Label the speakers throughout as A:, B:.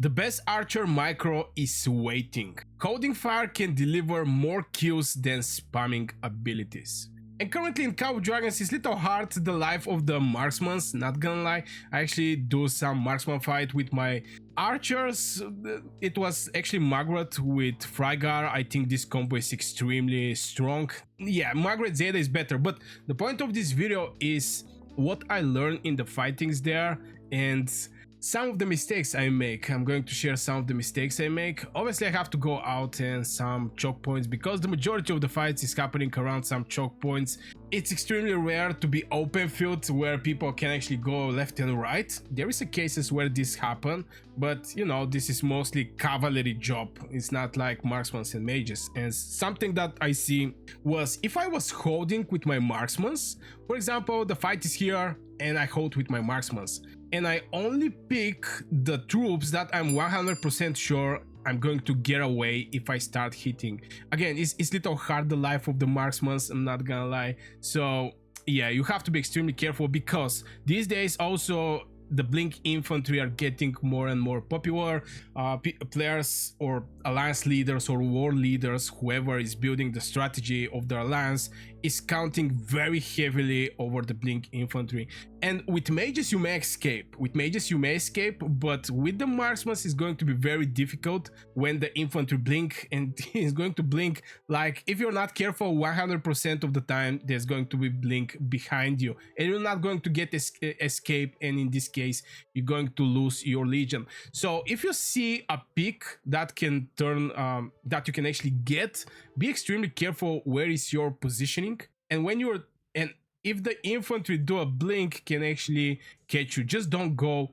A: The best archer micro is waiting. Holding fire can deliver more kills than spamming abilities. And currently in Call of Dragons it's little hard the life of the marksmans, not gonna lie. I actually do some marksman fight with my archers. It was actually Margaret with Frygar. I think this combo is extremely strong. Yeah, Margaret Zeta is better, but the point of this video is what I learned in the fightings there and some of the mistakes I make. I'm going to share some of the mistakes I make. Obviously I have to go out and some choke points because the majority of the fights is happening around some choke points. It's extremely rare to be open field where people can actually go left and right. There is a cases where this happen, but you know, this is mostly cavalry job. It's not like marksmen and mages. And something that I see was if I was holding with my marksmen, for example, the fight is here and I hold with my marksmen, and I only pick the troops that I'm 100% sure I'm going to get away if I start hitting. Again, it's little hard the life of the marksmen, I'm not gonna lie. So yeah, you have to be extremely careful because these days also the blink infantry are getting more and more popular. Players or alliance leaders or war leaders, whoever is building the strategy of the alliance, is counting very heavily over the blink infantry. And with mages you may escape, but with the marksmen it's going to be very difficult when the infantry blink, and it's going to blink like, if you're not careful, 100% of the time there's going to be blink behind you and you're not going to get escape, and in this case you're going to lose your legion. So if you see a pick that can turn that you can actually get, be extremely careful where is your positioning, and when you're, and if the infantry do a blink can actually catch you, just don't go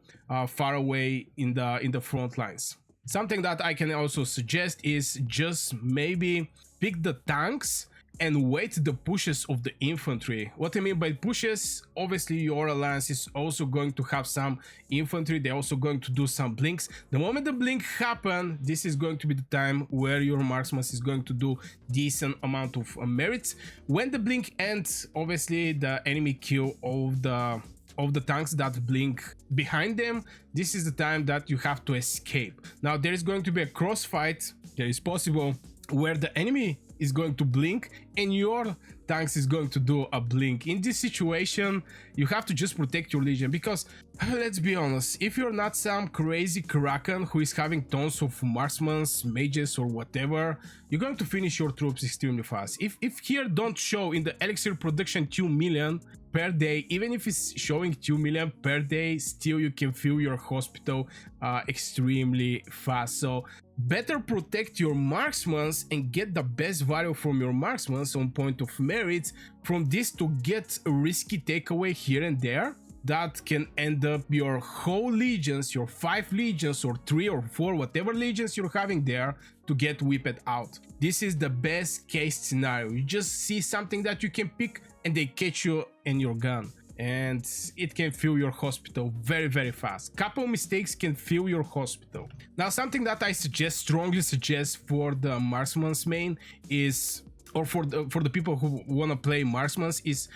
A: far away in the front lines. Something that I can also suggest is just maybe pick the tanks and wait the pushes of the infantry. What I mean by pushes, obviously your alliance is also going to have some infantry, they're also going to do some blinks. The moment the blink happen, this is going to be the time where your marksman is going to do decent amount of merits. When the blink ends, obviously the enemy kill of the tanks that blink behind them, this is the time that you have to escape. Now there is going to be a cross fight, there is possible, where the enemy is going to blink and your tanks is going to do a blink. In this situation you have to just protect your legion, because let's be honest, if you're not some crazy Kraken who is having tons of marksmen, mages or whatever, you're going to finish your troops extremely fast. If here don't show in the elixir production 2 million per day, even if it's showing 2 million per day, still you can fill your hospital extremely fast. So better protect your marksmen and get the best value from your marksmen on point of merit. From this to get a risky takeaway here and there that can end up your whole legions, your 5 legions or 3 or 4, whatever legions you're having there, to get whipped out. This is the best case scenario. You just see something that you can pick and they catch you and you're gone, and it can fill your hospital very fast. Couple mistakes can fill your hospital. Now something that I strongly suggest for the marksman's main is, or for the people who want to play marksmen, is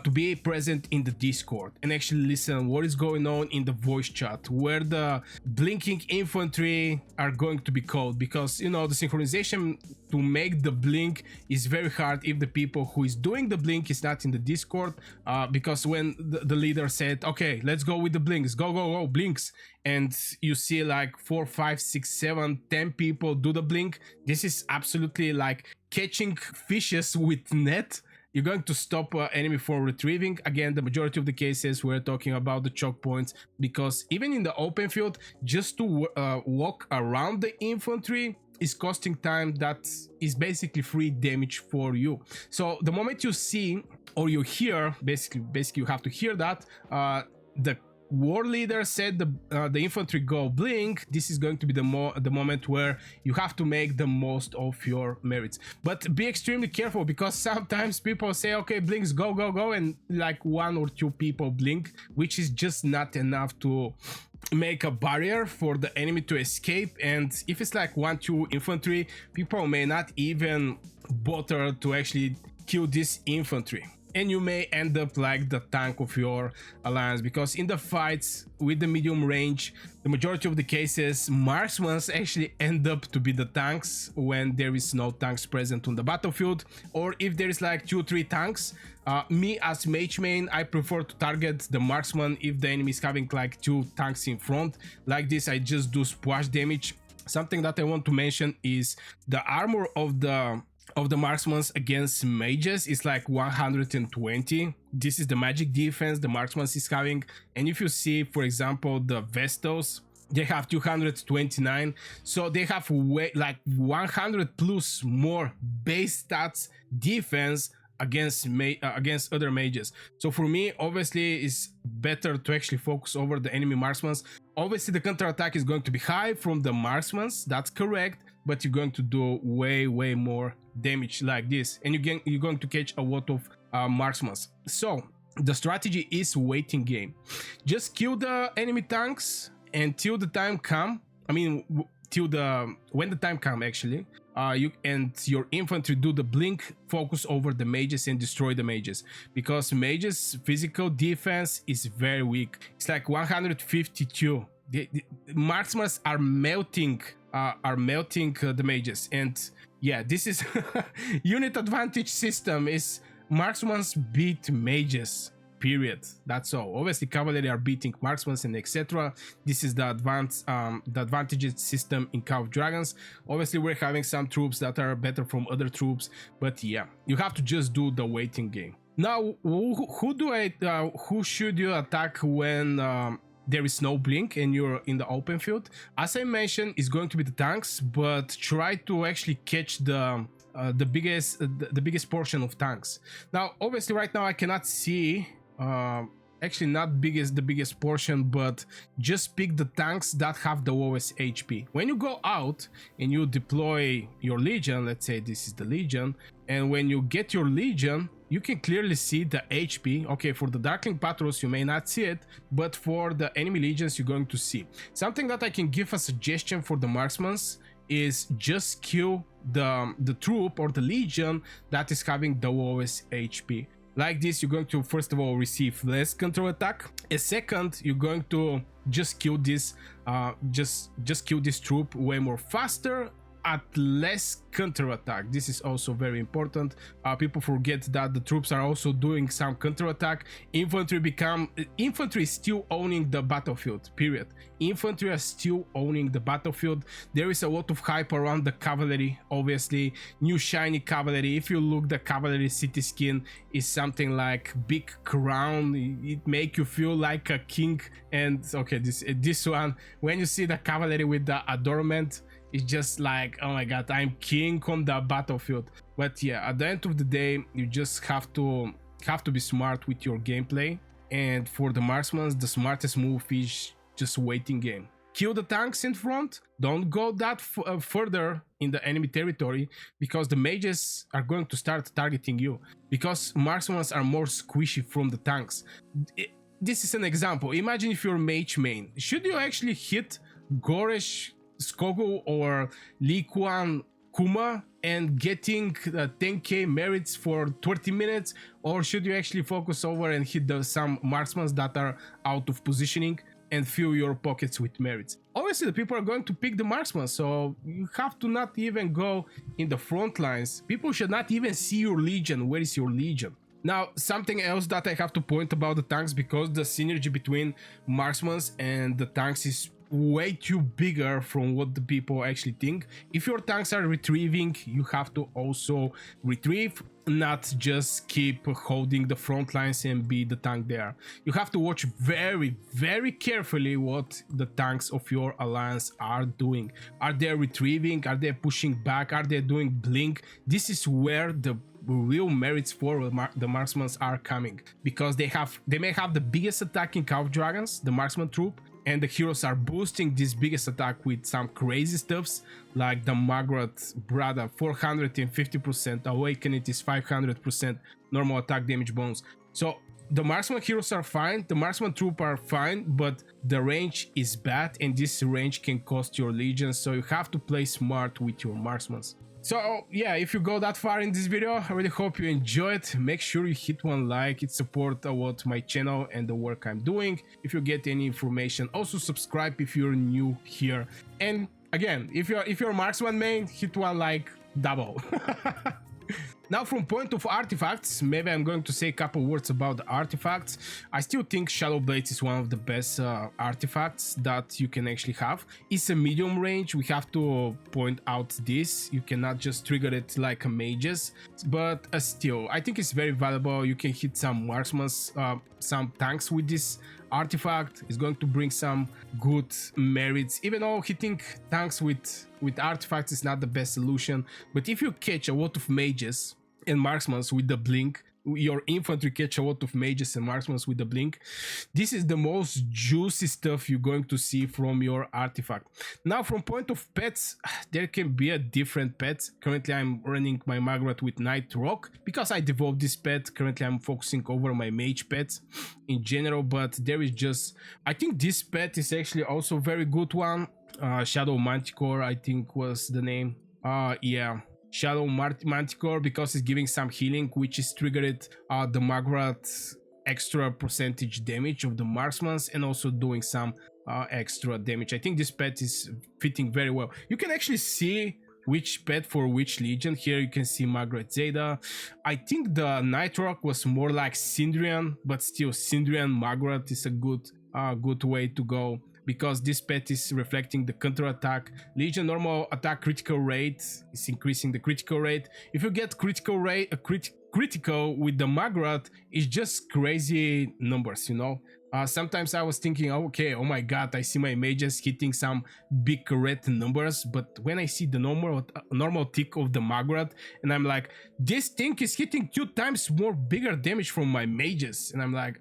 A: to be present in the Discord and actually listen what is going on in the voice chat, where the blinking infantry are going to be called, because you know the synchronization to make the blink is very hard if the people who is doing the blink is not in the Discord, because when the leader said, okay, let's go with the blinks, go blinks, and you see like 4, 5, 6, 7, 10 people do the blink, this is absolutely like catching fishes with net. You're going to stop enemy from retrieving. Again, the majority of the cases we're talking about the choke points, because even in the open field, just to walk around the infantry is costing time that is basically free damage for you. So the moment you see or you hear, basically you have to hear that the war leader said the infantry go blink, this is going to be the moment where you have to make the most of your merits. But be extremely careful, because sometimes people say, okay, blinks, go, and like 1 or 2 people blink, which is just not enough to make a barrier for the enemy to escape. And if it's like 1, 2 infantry, people may not even bother to actually kill this infantry. and you may end up like the tank of your alliance, because in the fights with the medium range, the majority of the cases marksmen actually end up to be the tanks when there is no tanks present on the battlefield, or if there is like 2 or 3 tanks. Me as mage main, I prefer to target the marksman if the enemy is having like 2 tanks in front. Like this, I just do splash damage. Something that I want to mention is the armor of the marksmen against mages is like 120. This is the magic defense the marksman is having, and if you see, for example, the Vestos, they have 229, so they have way like 100 plus more base stats defense against other mages. So for me, obviously, it's better to actually focus over the enemy marksmen. Obviously, the counter attack is going to be high from the marksmen, that's correct, but you're going to do way more damage like this, and you're going to catch a lot of marksmen. So the strategy is waiting game. Just kill the enemy tanks until the time come. I mean, when the time come actually. You and your infantry do the blink, focus over the mages and destroy the mages, because mages physical defense is very weak. It's like 152. The marksmen are melting the mages, and yeah, this is unit advantage system is marksmen beat mages, period. That's all. Obviously cavalry are beating marksmen and etc. This is the advantages system in Call of Dragons. Obviously we're having some troops that are better from other troops, but yeah, you have to just do the waiting game. Now who should you attack when there is no blink and you're in the open field? As I mentioned, it's going to be the tanks, but try to actually catch the biggest portion of tanks. Now obviously right now I cannot see actually not the biggest portion, but just pick the tanks that have the lowest HP. When you go out and you deploy your legion, let's say this is the legion, and when you get your legion, you can clearly see the HP. Okay, for the Darkling Patrols you may not see it, but for the enemy legions you're going to see. Something that I can give a suggestion for the marksmen is just kill the troop or the legion that is having the lowest HP. Like this, you're going to first of all receive less counter attack. And second, you're going to just kill this just kill this troop way more faster at less counter attack. This is also very important. People forget that the troops are also doing some counter attack. Infantry is still owning the battlefield, period. Infantry are still owning the battlefield. There is a lot of hype around the cavalry, obviously. New shiny cavalry. If you look, the cavalry city skin is something like big crown. It make you feel like a king. And okay, this one, when you see the cavalry with the adornment, it's just like, oh my god, I'm king on the battlefield. But yeah, at the end of the day, you just have to be smart with your gameplay. And for the marksmen, the smartest move is just waiting game. Kill the tanks in front. Don't go that further in the enemy territory, because the mages are going to start targeting you, because marksmen are more squishy from the tanks. This is an example. Imagine if you're mage main. Should you actually hit Goresh, Skogul or Li Kuan Kuma and getting 10k merits for 20 minutes, or should you actually focus over and hit some marksmen that are out of positioning and fill your pockets with merits? Obviously the people are going to pick the marksmen, so you have to not even go in the front lines. People should not even see your legion. Where is your legion? Now, something else that I have to point about the tanks, because the synergy between marksmen and the tanks is way too bigger from what the people actually think. If your tanks are retrieving, you have to also retrieve, not just keep holding the front lines and be the tank there. You have to watch very carefully what the tanks of your alliance are doing. Are they retrieving? Are they pushing back? Are they doing blink? This is where the real merits for the marksmen are coming, because they may have the biggest attack in Call of Dragons, the marksman troop, and the heroes are boosting this biggest attack with some crazy stuffs like the Magrat Brada 450%, Awaken is 500% normal attack damage bonus. So the marksman heroes are fine, the marksman troop are fine, but the range is bad, and this range can cost your legions, so you have to play smart with your marksmen. So yeah, if you go that far in this video, I really hope you enjoy it. Make sure you hit one like, it supports a lot my channel and the work I'm doing. If you get any information, also subscribe if you're new here. And again, if you're marksman main, hit one like double. Now, from point of artifacts, maybe I'm going to say a couple words about the artifacts. I still think Shadow Blades is one of the best artifacts that you can actually have. It's a medium range, we have to point out this. You cannot just trigger it like a mages, but still, I think it's very valuable. You can hit some marksmen, some tanks with this artifact. Is going to bring some good merits, even though hitting tanks with artifacts is not the best solution. But if you catch a lot of mages and marksmen with the blink, your infantry catch a lot of mages and marksmen with the blink, this is the most juicy stuff you're going to see from your artifact. Now, from point of pets, there can be a different pet. Currently I'm running my Magrat with Night Rock because I developed this pet. Currently I'm focusing over my mage pets in general, but there is just, I think this pet is actually also a very good one. Shadow Manticore, I think was the name. Yeah, Shadow Manticore, because it's giving some healing, which is triggered the Magrat extra percentage damage of the marksmen, and also doing some extra damage. I think this pet is fitting very well. You can actually see which pet for which legion. Here you can see Magrat Zeta. I think the Night Rock was more like Syndrian, but still Syndrian Magrat is a good way to go, because this pet is reflecting the counter attack. Legion normal attack critical rate is increasing the critical rate. If you get critical rate, critical with the Magrat, it's just crazy numbers, you know. Sometimes I was thinking, okay, oh my god, I see my mages hitting some big red numbers, but when I see the normal tick of the Magrat, and I'm like, this thing is hitting 2 times more bigger damage from my mages, and I'm like,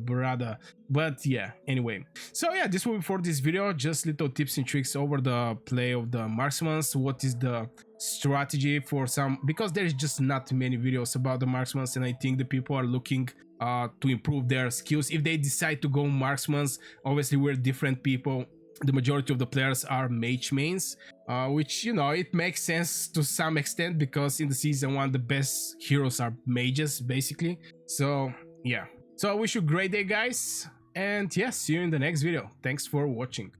A: brother. But yeah, anyway, so yeah, this will be for this video, just little tips and tricks over the play of the marksmen. What is the strategy for some, because there is just not many videos about the marksmen, and I think the people are looking to improve their skills if they decide to go marksmen. Obviously we're different people. The majority of the players are mage mains, which, you know, it makes sense to some extent, because in the season 1 the best heroes are mages basically. So yeah, so I wish you a great day, guys, and yeah, see you in the next video. Thanks for watching.